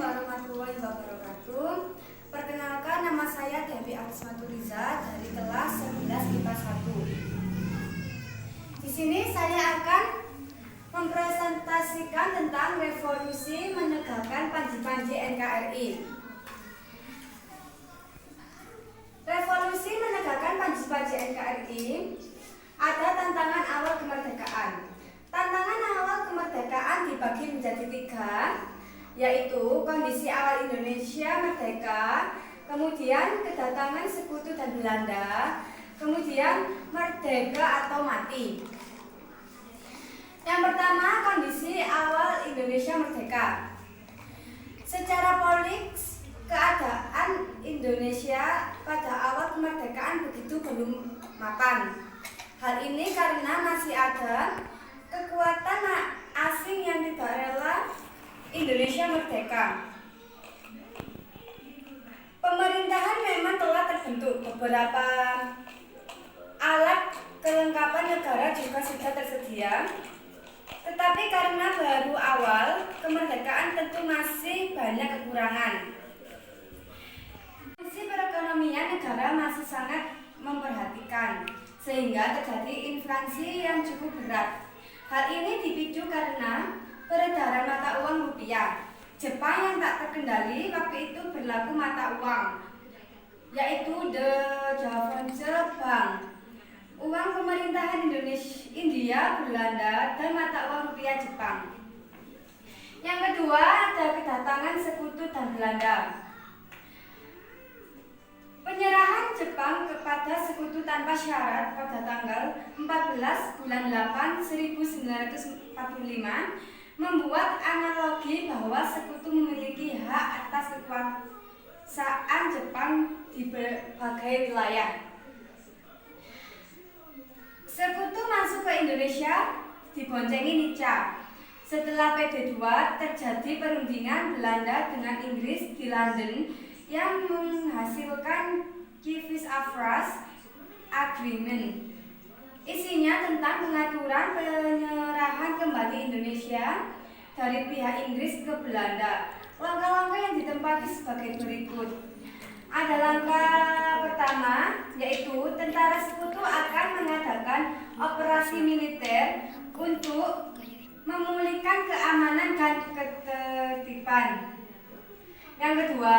warahmatullahi wabarakatuh. Perkenalkan, nama saya Devi Arismaturiza dari kelas 11 IPA 1. Di sini saya akan mempresentasikan tentang revolusi menegakkan panji-panji NKRI. Revolusi menegakkan panji-panji NKRI ada tantangan awal kemerdekaan. Tantangan awal kemerdekaan dibagi menjadi 3, yaitu kondisi awal Indonesia merdeka, kemudian kedatangan sekutu dan Belanda, kemudian merdeka atau mati. Yang pertama, kondisi awal Indonesia merdeka. Secara politik, keadaan Indonesia pada awal kemerdekaan begitu belum mapan. Hal ini karena masih ada kekuatan asing yang tidak rela Indonesia merdeka. Pemerintahan memang telah terbentuk, beberapa alat kelengkapan negara juga sudah tersedia, tetapi karena baru awal kemerdekaan tentu masih banyak kekurangan. Kondisi perekonomian negara masih sangat memperhatikan, sehingga terjadi inflasi yang cukup berat. Hal ini dipicu karena peredaran mata uang rupiah. Jepang yang tak terkendali waktu itu berlaku mata uang, yaitu The Javanese Bank, uang pemerintahan India, Belanda, dan mata uang rupiah Jepang. Yang kedua, ada kedatangan sekutu dan Belanda. Penyerahan Jepang kepada sekutu tanpa syarat pada tanggal 14 bulan 8 1945 membuat analogi bahwa sekutu memiliki hak atas kekuasaan Jepang di berbagai wilayah. Sekutu masuk ke Indonesia diboncengi Nica. Setelah PD2 terjadi perundingan Belanda dengan Inggris di London yang menghasilkan Kiev-Peace Agreement. Isinya tentang pengaturan penyerahan kembali Indonesia dari pihak Inggris ke Belanda. Langkah-langkah yang ditempati sebagai berikut. Ada langkah pertama, yaitu tentara sekutu akan mengadakan operasi militer untuk memulihkan keamanan dan ketertiban. Yang kedua,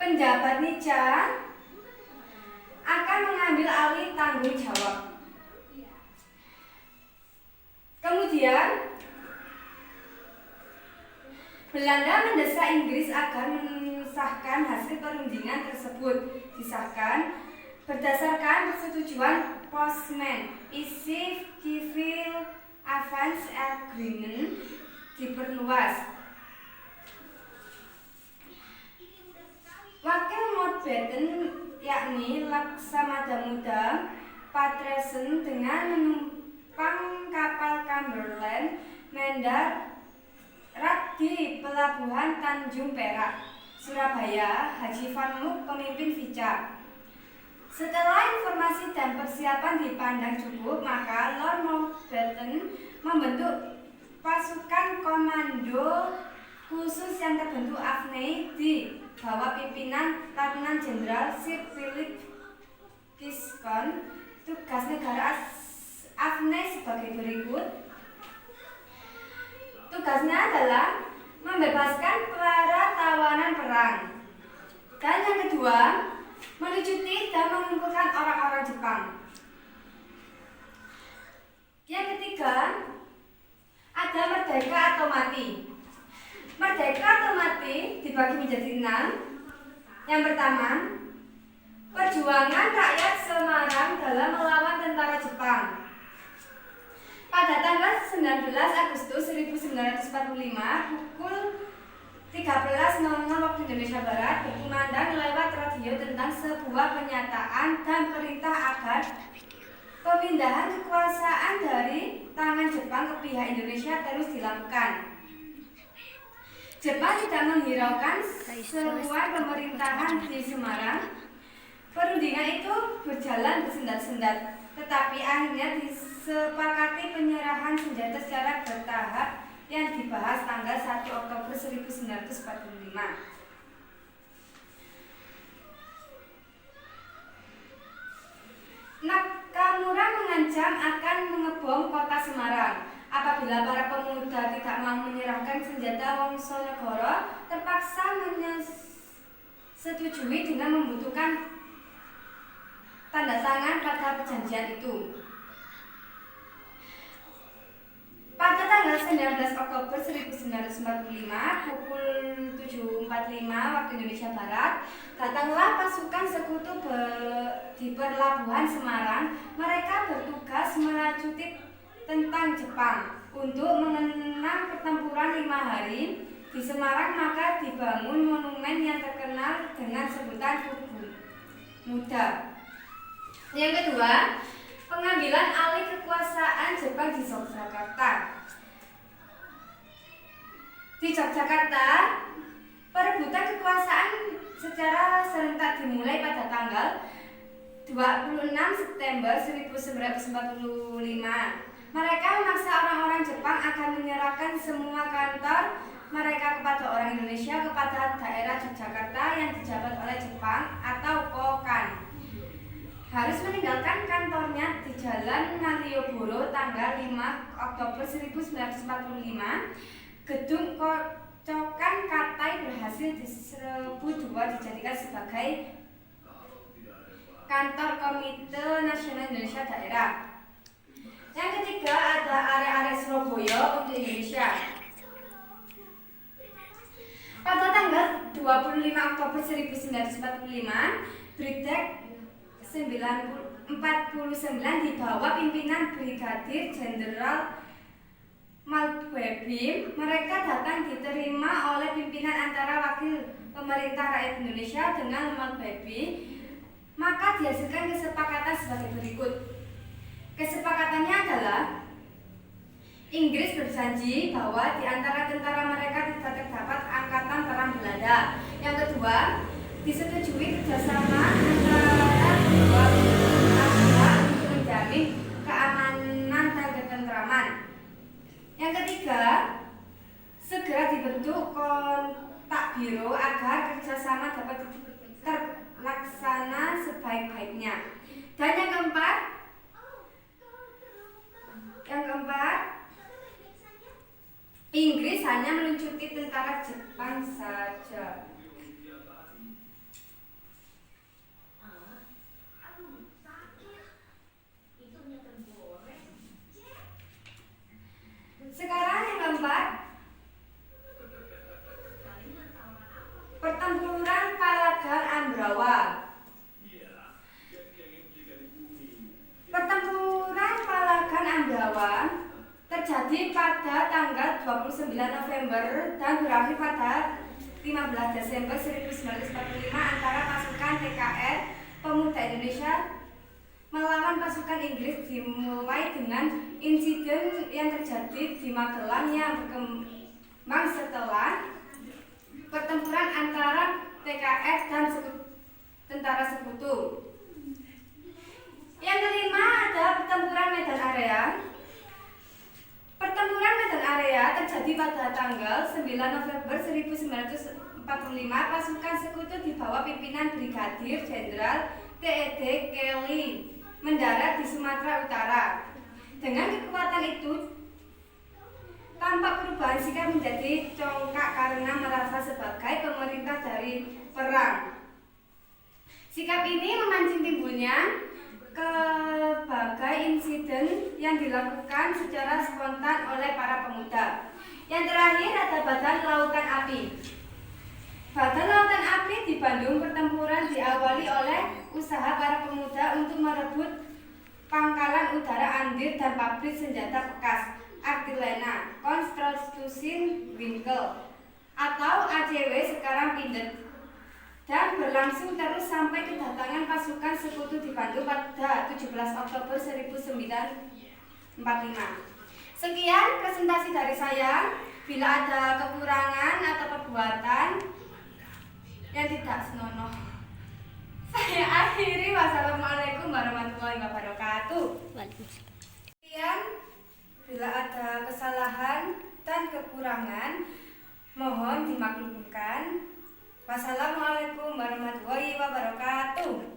penjabat Nica akan mengambil alih tanggung jawab. Kemudian, Belanda mendesak Inggris agar mensahkan hasil perundingan tersebut. Disahkan berdasarkan persetujuan Postman. Isi Civil Advance Agreement diperluas. Wakil Mountbatten yakni Laksamana Muda Patterson dengan menumpang kapal Cumberland mendarat di pelabuhan Tanjung Perak, Surabaya. Haji Farmuk pemimpin Vica. Setelah informasi dan persiapan dipandang cukup, maka Lord Mountbatten membentuk pasukan komando khusus yang terbentuk AFNE di bawah pimpinan Letnan Jenderal Sir Philip Giscon. Tugas negara AFNE sebagai berikut. Tugasnya adalah membebaskan para tawanan perang. Dan yang kedua, melucuti dan mengumpulkan orang-orang Jepang. Yang ketiga, ada merdeka atau mati. Merdeka atau mati dibagi menjadi 6. Yang pertama, perjuangan rakyat Semarang dalam melawan tentara Jepang. Pada tanggal 19 Agustus 1945 pukul 13.00 waktu Indonesia Barat berkumandang lewat radio tentang sebuah pernyataan dan perintah agar pemindahan kekuasaan dari tangan Jepang ke pihak Indonesia terus dilakukan. Jepang tidak menghiraukan seruan pemerintahan di Semarang. Perundingan itu berjalan bersendat-sendat, tetapi akhirnya disepakati penyerahan senjata secara bertahap yang dibahas tanggal 1 Oktober 1945. Nakamura mengancam akan mengebom kota Semarang. Apabila para pemuda tidak mau menyerahkan senjata, Wongsonegoro terpaksa menyetujui dengan membutuhkan tanda tangan pada perjanjian itu. Pada tanggal 19 Oktober 1945 pukul 7.45 waktu Indonesia Barat, datanglah pasukan sekutu di pelabuhan Semarang. Mereka bertugas merajuti tentang Jepang. Untuk mengenang pertempuran 5 hari di Semarang, maka dibangun monumen yang terkenal dengan sebutan Tugu Muda. Yang kedua, pengambilan alih kekuasaan Jepang di Yogyakarta. Di Yogyakarta, perebutan kekuasaan secara serentak dimulai pada tanggal 26 September 1945. Mereka memaksa orang-orang Jepang akan menyerahkan semua kantor mereka kepada orang Indonesia kepada daerah Yogyakarta yang dijabat oleh Jepang atau Kokan. Harus meninggalkan kantornya di Jalan Malioboro tanggal 5 Oktober 1945. Gedung Kocokan Katai berhasil diserbu dua dijadikan sebagai kantor Komite Nasional Indonesia Daerah. Yang ketiga ada area-area Surabaya untuk Indonesia. Pada tanggal 25 Oktober 1945, Brigade 49 di bawah pimpinan Brigadir Jenderal Malbebim, mereka datang diterima oleh pimpinan antara wakil pemerintah rakyat Indonesia dengan Malbebim. Maka dihasilkan kesepakatan sebagai berikut. Kesepakatannya adalah Inggris berjanji bahwa di antara tentara mereka tidak terdapat angkatan perang Belanda. Yang kedua, disetujui kerjasama antara kedua negara untuk menjamin keamanan dan ketentraman. Yang ketiga, segera dibentuk kontak biro agar kerjasama dapat terlaksana sebaik-baiknya. Dan yang keempat, Inggris hanya meluncurkan tentara Jepang saja. Sekarang yang keempat, pertempuran Palagan Ambrawa. Pertempuran Palagan Ambrawa terjadi pada tanggal 29 November dan berakhir pada 15 Desember 1945 antara pasukan TKR Pemuda Indonesia melawan pasukan Inggris. Dimulai dengan insiden yang terjadi di Magelang yang berkembang setelah pertempuran antara TKR dan tentara sekutu. Yang kelima ada pertempuran Medan Area. Pertempuran Medan Area terjadi pada tanggal 9 November 1945. Pasukan sekutu di bawah pimpinan Brigadir Jenderal T.E.D. Kelly mendarat di Sumatera Utara. Dengan kekuatan itu, tampak perubahan sikap menjadi congkak karena merasa sebagai pemerintah dari perang. Sikap ini memancing timbulnya berbagai insiden yang dilakukan secara spontan oleh para pemuda. Yang terakhir ada Badan Lautan Api. Badan Lautan Api di Bandung, pertempuran diawali oleh usaha para pemuda untuk merebut pangkalan udara Andir dan pabrik senjata bekas Artilena Construction Winkel atau ACW sekarang Pindad, dan berlangsung terus sampai kedatangan pasukan sekutu di Bandung pada 17 Oktober 1945. Sekian presentasi dari saya. Bila ada kekurangan atau perbuatan yang tidak senonoh, saya akhiri. Wassalamualaikum warahmatullahi wabarakatuh. Kemudian bila ada kesalahan dan kekurangan mohon dimaklumkan. Wassalamualaikum warahmatullahi wabarakatuh.